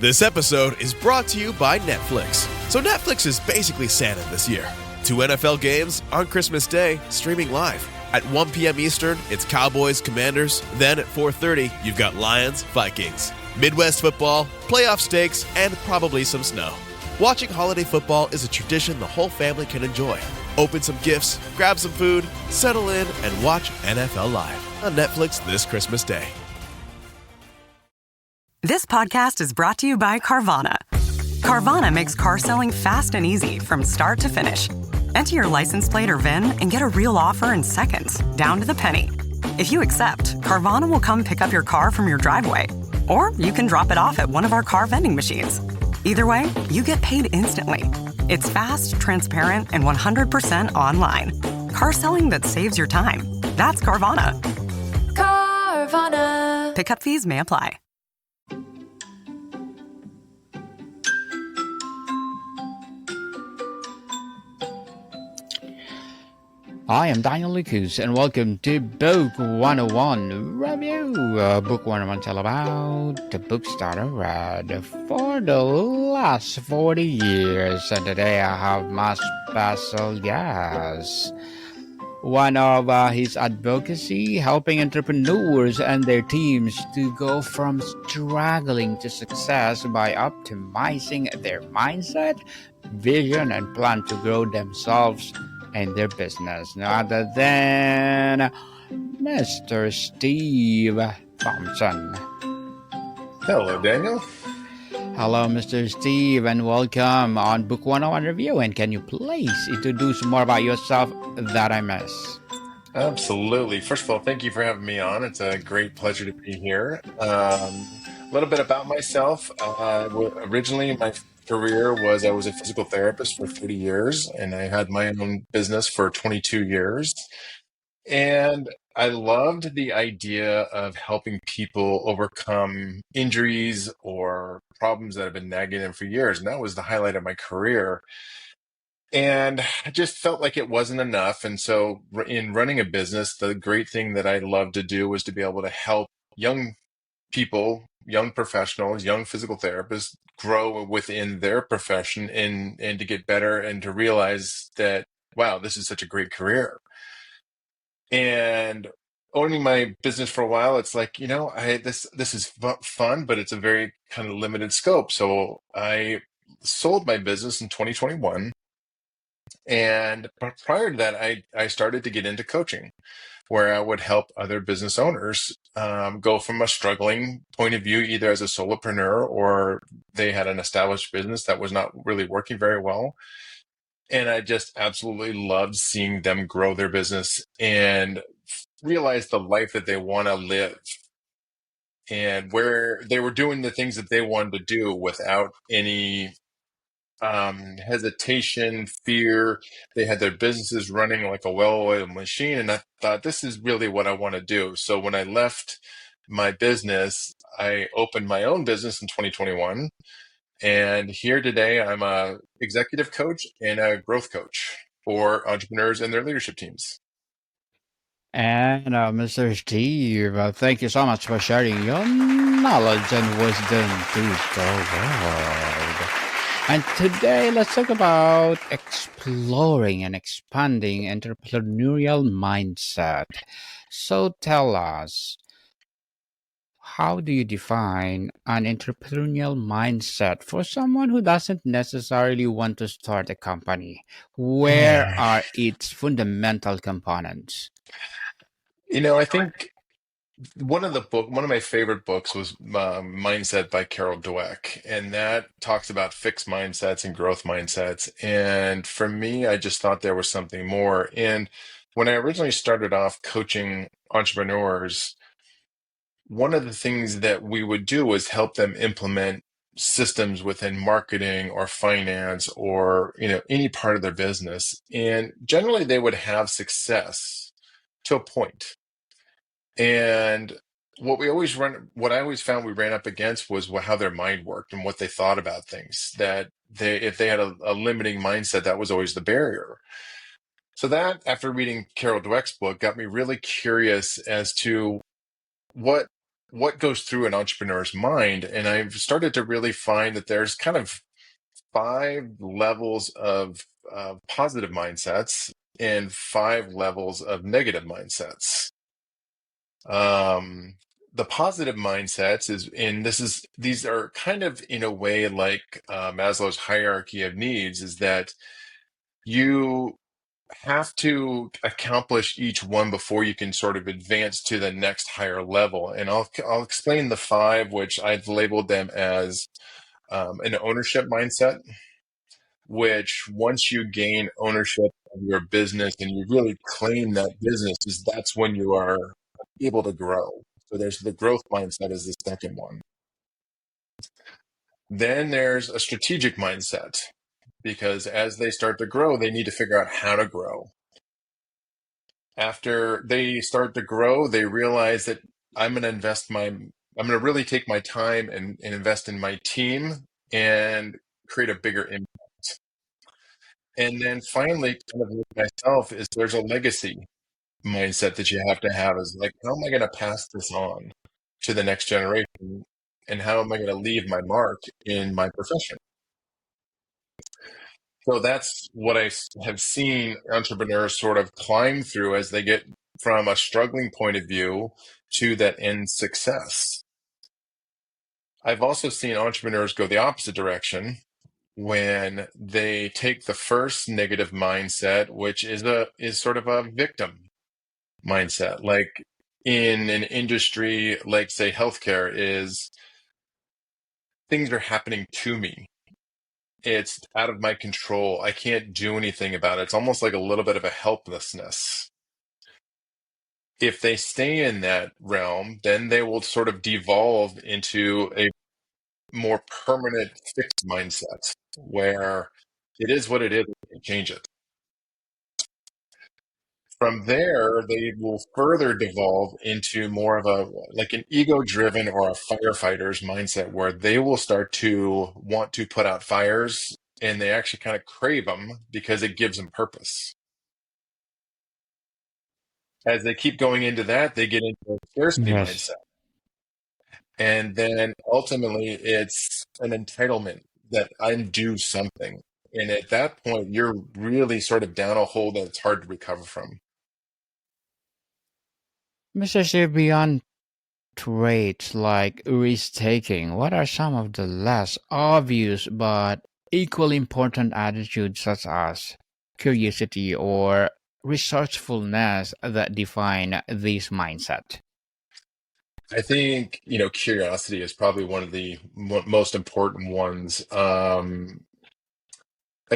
This episode is brought to you by Netflix. So Netflix is basically Santa this year. 2 NFL games on Christmas Day, streaming live. At 1 p.m. Eastern, it's Cowboys, Commanders. Then at 4:30, you've got Lions, Vikings. Midwest football, playoff stakes, and probably some snow. Watching holiday football is a tradition the whole family can enjoy. Open some gifts, grab some food, settle in, and watch NFL Live on Netflix this Christmas Day. This podcast is brought to you by Carvana. Carvana makes car selling fast and easy from start to finish. Enter your license plate or VIN and get a real offer in seconds, down to the penny. If you accept, Carvana will come pick up your car from your driveway. Or you can drop it off at one of our car vending machines. Either way, you get paid instantly. It's fast, transparent, and 100% online. Car selling that saves your time. That's Carvana. Carvana. Pickup fees may apply. I am Daniel Lucas, and welcome to Book 101 Review. Book 101 is all about the books that I read for the last 40 years. And today I have my special guest. One of his advocacy, helping entrepreneurs and their teams to go from struggling to success by optimizing their mindset, vision, and plan to grow themselves and their business. No other than Mr. Steve Thompson. Hello, Daniel. Hello, Mr. Steve, and welcome on Book 101 Review. And can you please introduce more about yourself that I miss? Absolutely. First of all, thank you for having me on. It's a great pleasure to be here. A little bit about myself. Originally, my career was I was a physical therapist for 30 years, and I had my own business for 22 years. And I loved the idea of helping people overcome injuries or problems that have been nagging them for years. And that was the highlight of my career. And I just felt like it wasn't enough. And so in running a business, the great thing that I loved to do was to be able to help young people, young professionals, young physical therapists grow within their profession and to get better and to realize that, wow, this is such a great career. And owning my business for a while, it's like, this is fun, but it's a very kind of limited scope. So I sold my business in 2021. And prior to that, I started to get into coaching, where I would help other business owners go from a struggling point of view, either as a solopreneur or they had an established business that was not really working very well. And I just absolutely loved seeing them grow their business and realize the life that they want to live and where they were doing the things that they wanted to do without any hesitation, fear. They had their businesses running like a well-oiled machine. And I thought, this is really what I want to do. So when I left my business, I opened my own business in 2021. And here today, I'm a executive coach and a growth coach for entrepreneurs and their leadership teams. And Mr. Steve, thank you so much for sharing your knowledge and wisdom to the world. And today, let's talk about exploring and expanding entrepreneurial mindset. So tell us, how do you define an entrepreneurial mindset for someone who doesn't necessarily want to start a company? Where are its fundamental components? I think one of my favorite books was Mindset by Carol Dweck, and that talks about fixed mindsets and growth mindsets. And for me, I just thought there was something more. And when I originally started off coaching entrepreneurs, one of the things that we would do was help them implement systems within marketing or finance or any part of their business. And generally, they would have success to a point. And what I always found we ran up against was how their mind worked and what they thought about things. That if they had a limiting mindset, that was always the barrier. So that, after reading Carol Dweck's book, got me really curious as to what what goes through an entrepreneur's mind. And I've started to really find that there's kind of 5 levels of positive mindsets and 5 levels of negative mindsets. The positive mindsets these are kind of in a way like Maslow's hierarchy of needs, is that you have to accomplish each one before you can sort of advance to the next higher level. And I'll explain the 5, which I've labeled them as an ownership mindset, which once you gain ownership of your business and you really claim that business, that's when you are able to grow. So there's the growth mindset is the second one. Then there's a strategic mindset, because as they start to grow, they need to figure out how to grow. After they start to grow, they realize that I'm going to really take my time and invest in my team and create a bigger impact. And then finally, kind of with myself, is there's a legacy mindset that you have to have, is like, how am I going to pass this on to the next generation? And how am I going to leave my mark in my profession? So that's what I have seen entrepreneurs sort of climb through as they get from a struggling point of view to that end success. I've also seen entrepreneurs go the opposite direction when they take the first negative mindset, which is sort of a victim mindset. Like in an industry like, say, healthcare, is things are happening to me. It's out of my control. I can't do anything about it. It's almost like a little bit of a helplessness. If they stay in that realm, then they will sort of devolve into a more permanent fixed mindset where it is what it is, we can change it. From there, they will further devolve into more of like an ego-driven or a firefighter's mindset, where they will start to want to put out fires, and they actually kind of crave them because it gives them purpose. As they keep going into that, they get into a scarcity Yes. mindset. And then ultimately, it's an entitlement that I'm due something. And at that point, you're really sort of down a hole that it's hard to recover from. Mr. Steve, beyond traits like risk taking, what are some of the less obvious but equally important attitudes such as curiosity or resourcefulness that define this mindset? I think, curiosity is probably one of the most important ones. I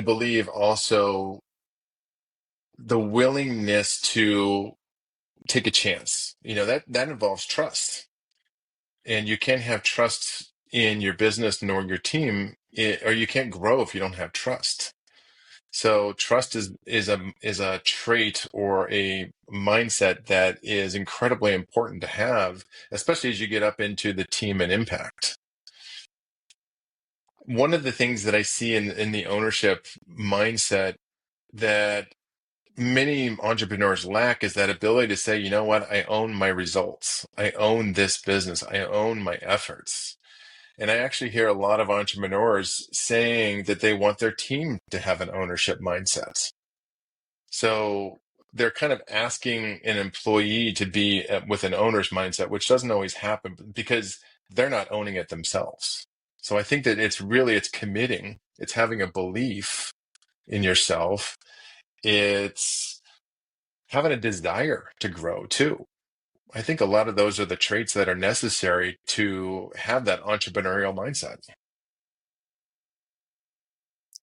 believe also the willingness to take a chance, that involves trust. And you can't have trust in your business nor your team, or you can't grow if you don't have trust. So trust is a trait or a mindset that is incredibly important to have, especially as you get up into the team and impact. One of the things that I see in the ownership mindset that many entrepreneurs lack is that ability to say, you know what, I own my results. I own this business. I own my efforts. And I actually hear a lot of entrepreneurs saying that they want their team to have an ownership mindset. So they're kind of asking an employee to be with an owner's mindset, which doesn't always happen because they're not owning it themselves. So I think that it's committing, it's having a belief in yourself, it's having a desire to grow too. I think a lot of those are the traits that are necessary to have that entrepreneurial mindset.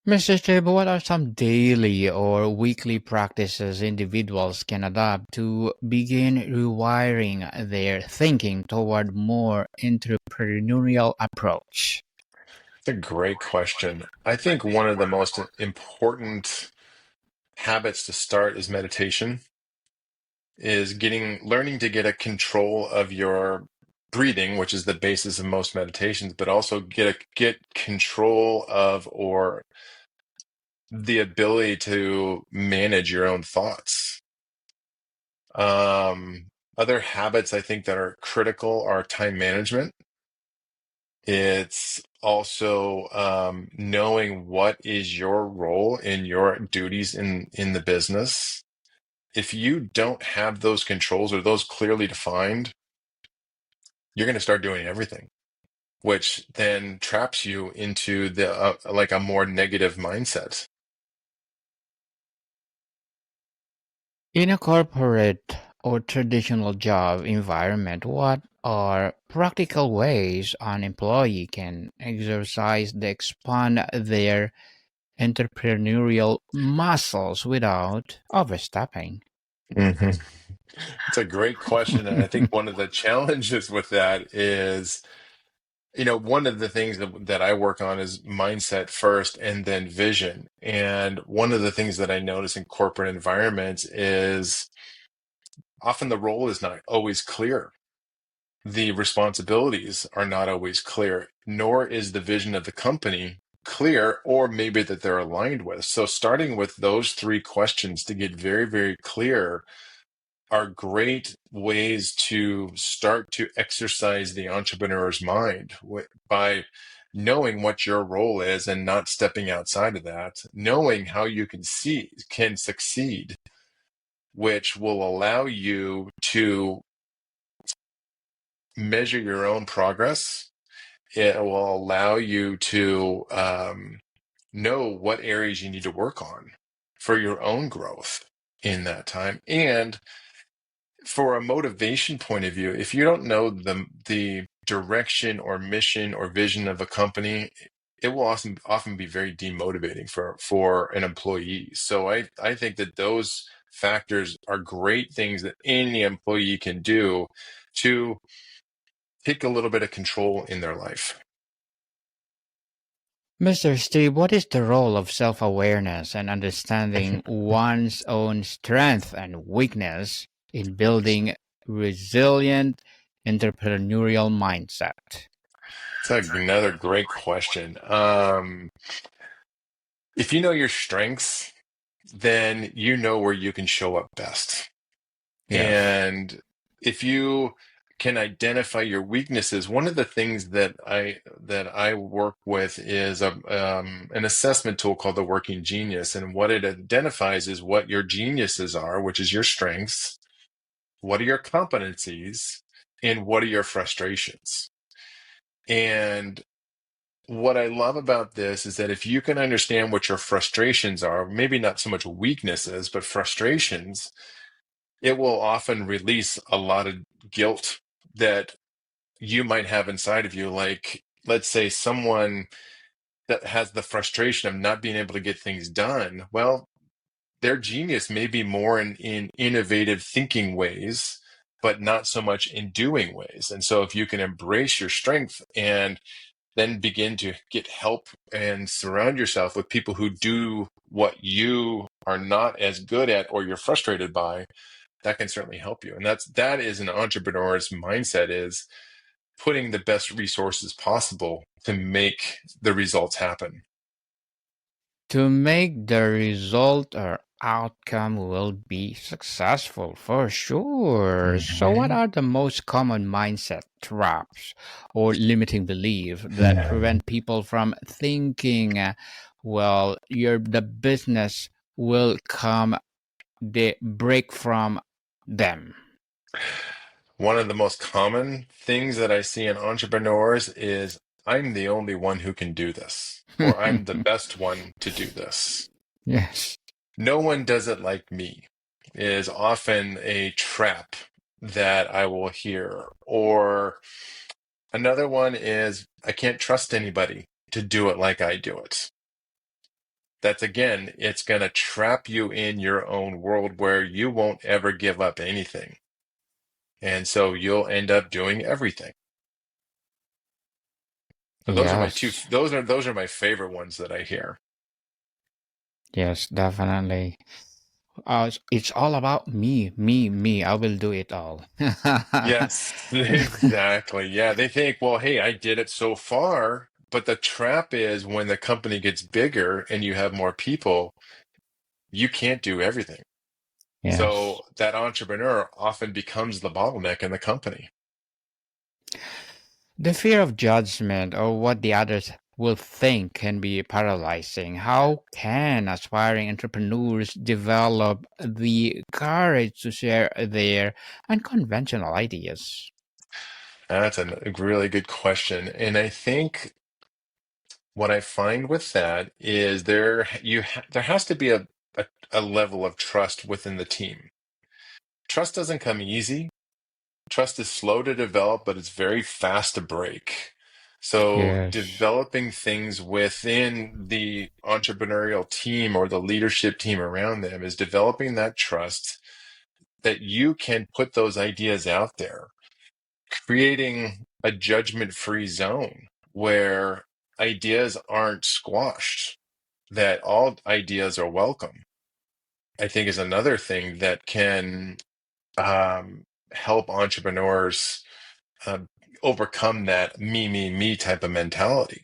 Mr. Steve, what are some daily or weekly practices individuals can adopt to begin rewiring their thinking toward more entrepreneurial approach? It's a great question. I think one of the most important habits to start is meditation, is learning to get a control of your breathing, which is the basis of most meditations, but also get control of, or the ability to manage your own thoughts. Other habits I think that are critical are time management. It's also knowing what is your role in your duties in the business. If you don't have those controls or those clearly defined, you're going to start doing everything, which then traps you into the like a more negative mindset. In a corporate or traditional job environment, what are practical ways an employee can exercise to expand their entrepreneurial muscles without overstepping? hmm It's a great question. And I think one of the challenges with that is, one of the things that I work on is mindset first and then vision. And one of the things that I notice in corporate environments is often the role is not always clear. The responsibilities are not always clear, nor is the vision of the company clear, or maybe that they're aligned with. So starting with those three questions to get very, very clear are great ways to start to exercise the entrepreneur's mind by knowing what your role is and not stepping outside of that, knowing how you can succeed, which will allow you to measure your own progress. It will allow you to know what areas you need to work on for your own growth in that time. And for a motivation point of view, if you don't know the direction or mission or vision of a company, it will often be very demotivating for an employee. So I think that those factors are great things that any employee can do to take a little bit of control in their life. Mr. Steve, what is the role of self awareness and understanding one's own strength and weakness in building resilient entrepreneurial mindset? It's another great question. If you know your strengths, then you know where you can show up best. Yes. And if you can identify your weaknesses, one of the things that I work with is an assessment tool called the Working Genius. And what it identifies is what your geniuses are, which is your strengths, what are your competencies, and what are your frustrations. And what I love about this is that if you can understand what your frustrations are, maybe not so much weaknesses, but frustrations, it will often release a lot of guilt that you might have inside of you. Like, let's say someone that has the frustration of not being able to get things done. Well, their genius may be more in innovative thinking ways, but not so much in doing ways. And so if you can embrace your strength and then begin to get help and surround yourself with people who do what you are not as good at or you're frustrated by, that can certainly help you. And that is an entrepreneur's mindset, is putting the best resources possible to make the results happen. To make the result or outcome will be successful for sure. So, what Mhm. are the most common mindset traps or limiting beliefs that prevent people from thinking, well, the business will come, they break from them? One of the most common things that I see in entrepreneurs is, I'm the only one who can do this, or I'm the best one to do this. Yes. No one does it like me is often a trap that I will hear. Or another one is, I can't trust anybody to do it like I do it. That's, again, it's going to trap you in your own world where you won't ever give up anything. And so you'll end up doing everything. So Yes. those are my favorite ones that I hear. Yes, definitely. It's all about me, me, me. I will do it all. Yes, exactly. Yeah, they think, well, hey, I did it so far, but the trap is when the company gets bigger and you have more people, you can't do everything. Yes. So that entrepreneur often becomes the bottleneck in the company. The fear of judgment or what the others will think can be paralyzing. How can aspiring entrepreneurs develop the courage to share their unconventional ideas? That's a really good question. And I think what I find with that is there has to be a level of trust within the team. Trust doesn't come easy. Trust is slow to develop, but it's very fast to break. So Yes. developing things within the entrepreneurial team or the leadership team around them is developing that trust that you can put those ideas out there, creating a judgment-free zone where ideas aren't squashed, that all ideas are welcome, I think is another thing that can help entrepreneurs uh, overcome that me type of mentality.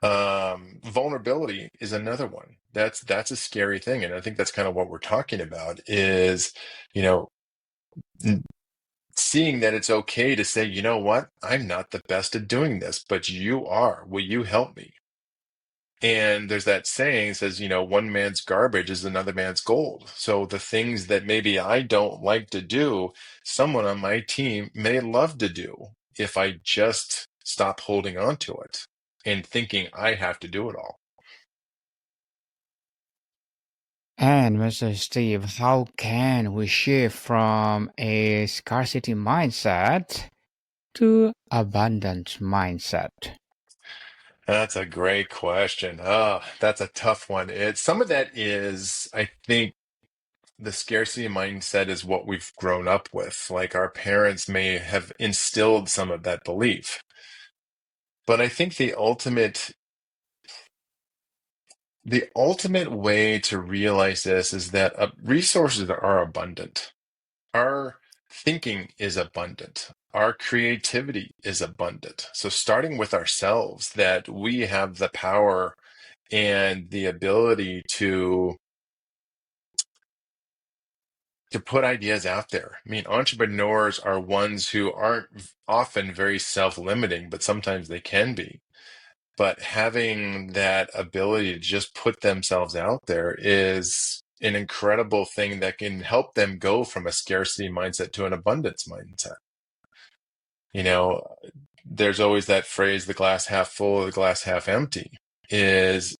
Vulnerability is another one. That's a scary thing, and I think that's kind of what we're talking about. Is you know seeing that it's okay to say, you know what, I'm not the best at doing this, but you are. Will you help me? And there's that saying says, one man's garbage is another man's gold. So the things that maybe I don't like to do, someone on my team may love to do if I just stop holding on to it and thinking I have to do it all. And Mr. Steve, how can we shift from a scarcity mindset to abundance mindset? That's a great question. Oh, that's a tough one. Some of that is, I think, the scarcity mindset is what we've grown up with. Like our parents may have instilled some of that belief. But I think the ultimate way to realize this is that resources are abundant. Our thinking is abundant. Our creativity is abundant. So starting with ourselves, that we have the power and the ability to put ideas out there. I mean, entrepreneurs are ones who aren't often very self-limiting, but sometimes they can be. But having that ability to just put themselves out there is an incredible thing that can help them go from a scarcity mindset to an abundance mindset. You know, there's always that phrase, the glass half full or the glass half empty, is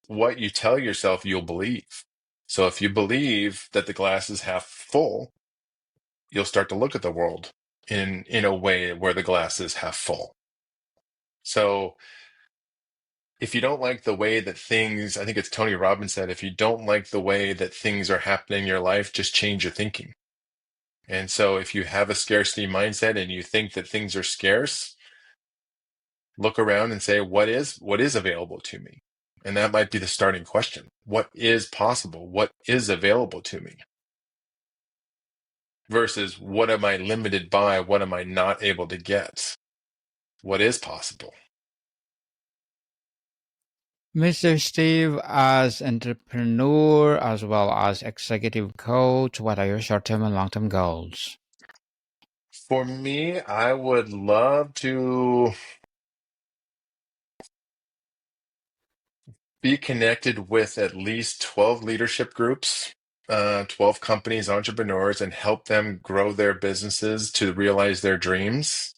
what you tell yourself you'll believe. So if you believe that the glass is half full, you'll start to look at the world in a way where the glass is half full. So if you don't like the way that things, I think it's Tony Robbins said, if you don't like the way that things are happening in your life, just change your thinking. And so if you have a scarcity mindset and you think that things are scarce, look around and say, what is available to me? And that might be the starting question. What is possible? What is available to me? Versus what am I limited by? What am I not able to get? What is possible? Mr. Steve, as entrepreneur as well as executive coach, what are your short-term and long-term goals? For me, I would love to be connected with at least 12 leadership groups, 12 companies, entrepreneurs, and help them grow their businesses to realize their dreams.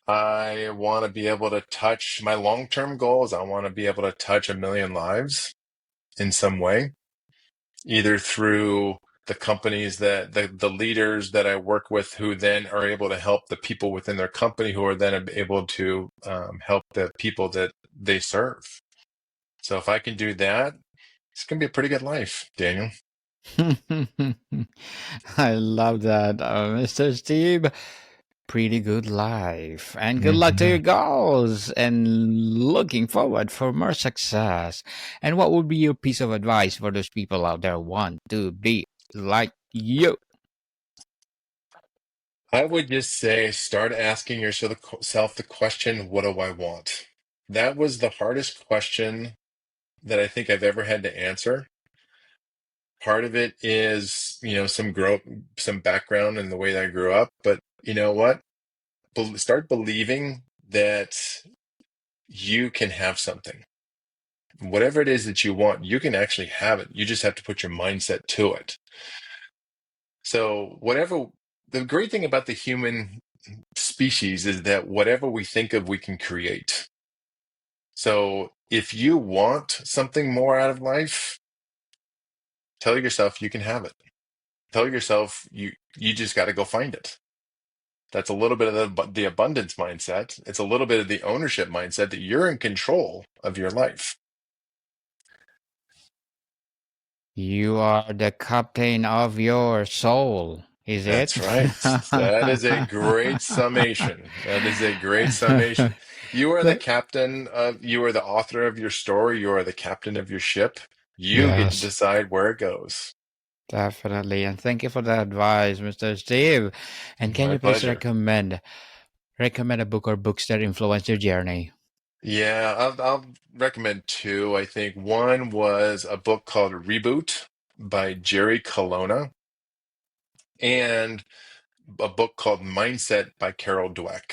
I want to be able to touch my long-term goals. I want to be able to touch 1 million lives in some way, either through the companies that the leaders that I work with, who then are able to help the people within their company, who are then able to help the people that they serve. So if I can do that, it's going to be a pretty good life, Daniel. I love that, Mr. Steve. Pretty good life. And good luck to your Mhm. goals. And looking forward for more success. And what would be your piece of advice for those people out there who want to be like you? I would just say start asking yourself the question, what do I want? That was the hardest question that I think I've ever had to answer. part of it is, some background in the way that I grew up. But you know what? Start believing that you can have something. Whatever it is that you want, you can actually have it. You just have to put your mindset to it. So the great thing about the human species is that whatever we think of, we can create. So if you want something more out of life, tell yourself you can have it. Tell yourself you just got to go find it. That's a little bit of the abundance mindset. It's a little bit of the ownership mindset that you're in control of your life. You are the captain of your soul, is it? That's right. That is a great summation. That is a great summation. You are the Th- captain you are the author of your story. You are the captain of your ship. You get to yes, decide where it goes. definitely. And thank you for the advice, Mr. Steve. And can My you please pleasure. recommend a book or books that influenced your journey? Yeah, I'll recommend two. I think one was a book called Reboot by Jerry Colonna, and a book called Mindset by Carol Dweck.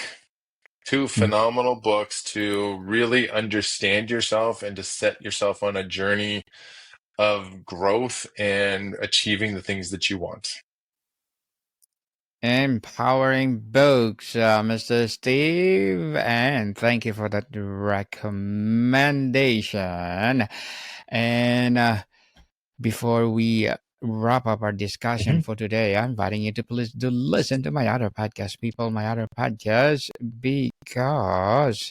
Two phenomenal books to really understand yourself and to set yourself on a journey of growth and achieving the things that you want. Empowering books, Mr. Steve, and thank you for that recommendation. And before we wrap up our discussion Mhm. for today, I'm inviting you to please do listen to my other podcast, people, my other podcast, because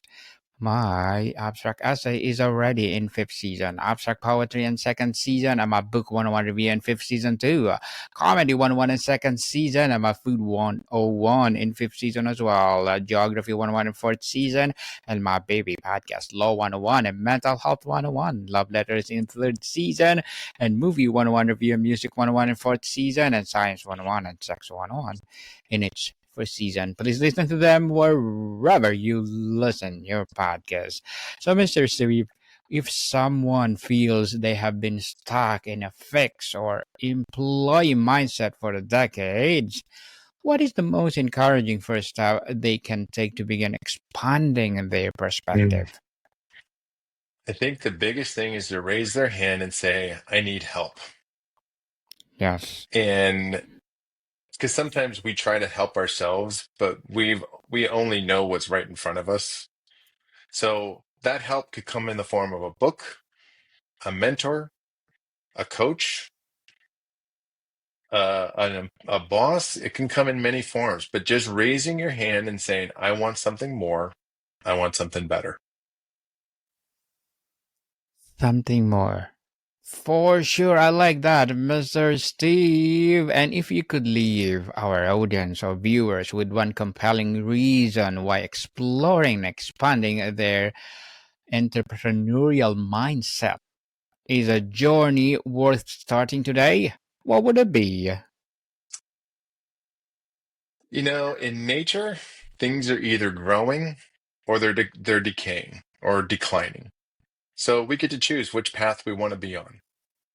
my abstract essay is already in fifth season. Abstract poetry in second season. And my book 101 review in fifth season too. Comedy 101 in second season. And my food 101 in fifth season as well. Geography 101 in fourth season. And my baby podcast Law 101 and Mental Health 101. Love letters in third season. And movie 101 review and music 101 in fourth season. And science 101 and sex 101 in its first season. Please listen to them wherever you listen your podcast. So, Mr. Steve, if someone feels they have been stuck in a fixed or employee mindset for decades, what is the most encouraging first step they can take to begin expanding their Mm. perspective? I think the biggest thing is to raise their hand and say, I need help. Yes. And because sometimes we try to help ourselves, but we only know what's right in front of us. So that help could come in the form of a book, a mentor, a coach, a boss. It can come in many forms, but just raising your hand and saying, I want something more, I want something better. Something more. For sure, I like that, Mr. Steve. And if you could leave our audience or viewers with one compelling reason why exploring and expanding their entrepreneurial mindset is a journey worth starting today, what would it be? In nature, things are either growing or they're decaying or declining. So we get to choose which path we want to be on.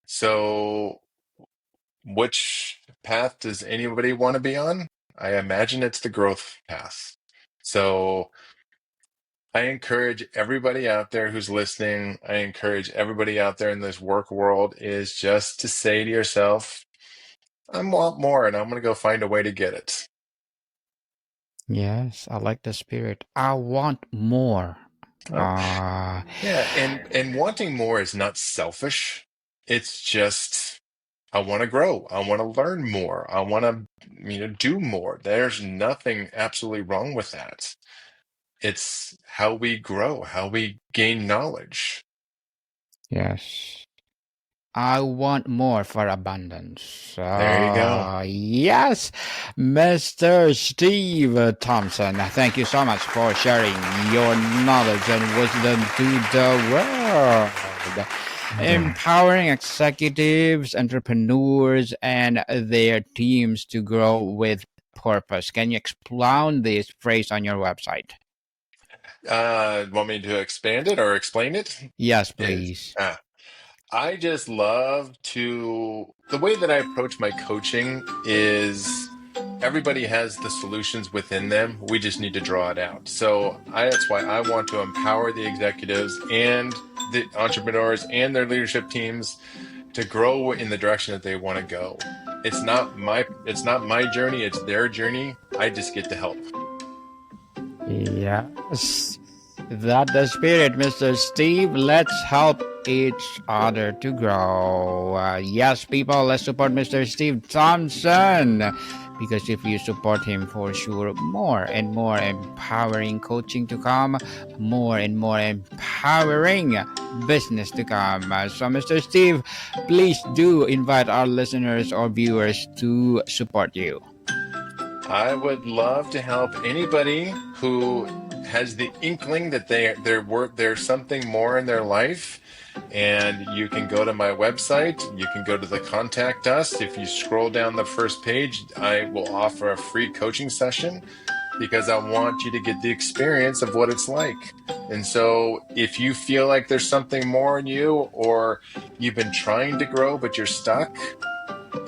So which path does anybody want to be on? I imagine it's the growth path. So I encourage everybody out there who's listening, I encourage everybody out there in this work world is just to say to yourself, I want more and I'm going to go find a way to get it. Yes, I like the spirit. I want more. Oh, Ah, yeah, and wanting more is not selfish. It's just I want to grow. I want to learn more. I want to, do more. There's nothing absolutely wrong with that. It's how we grow, how we gain knowledge. yes. I want more for abundance. There you go. Yes, Mr. Steve Thompson. Thank you so much for sharing your knowledge and wisdom to the world. Mm. Empowering executives, entrepreneurs, and their teams to grow with purpose. Can you expound this phrase on your website? Want me to expand it or explain it? Yes, Is please. I just love the way that I approach my coaching is everybody has the solutions within them. We just need to draw it out. That's why I want to empower the executives and the entrepreneurs and their leadership teams to grow in the direction that they want to go. It's not my journey, it's their journey. I just get to help. Yes, that's the spirit, Mr. Steve. Let's help each other to grow. Yes, people, let's support Mr. Steve Thompson. Because if you support him, for sure, more and more empowering coaching to come, more and more empowering business to come. So, Mr. Steve, please do invite our listeners or viewers to support you. I would love to help anybody who has the inkling that there's something more in their life. And you can go to my website. You can go to the Contact Us. If you scroll down the first page, I will offer a free coaching session because I want you to get the experience of what it's like. And so if you feel like there's something more in you, or you've been trying to grow but you're stuck,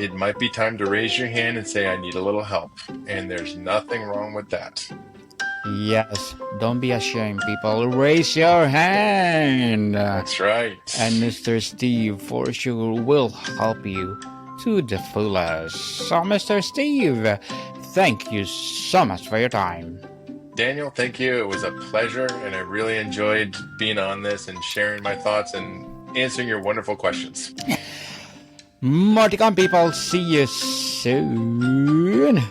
it might be time to raise your hand and say, I need a little help. And there's nothing wrong with that. Yes, don't be ashamed, people. Raise your hand. That's right. And Mr. Steve for sure will help you to the fullest. So, Mr. Steve, thank you so much for your time. Daniel, thank you. It was a pleasure, and I really enjoyed being on this and sharing my thoughts and answering your wonderful questions. More to come, people. See you soon.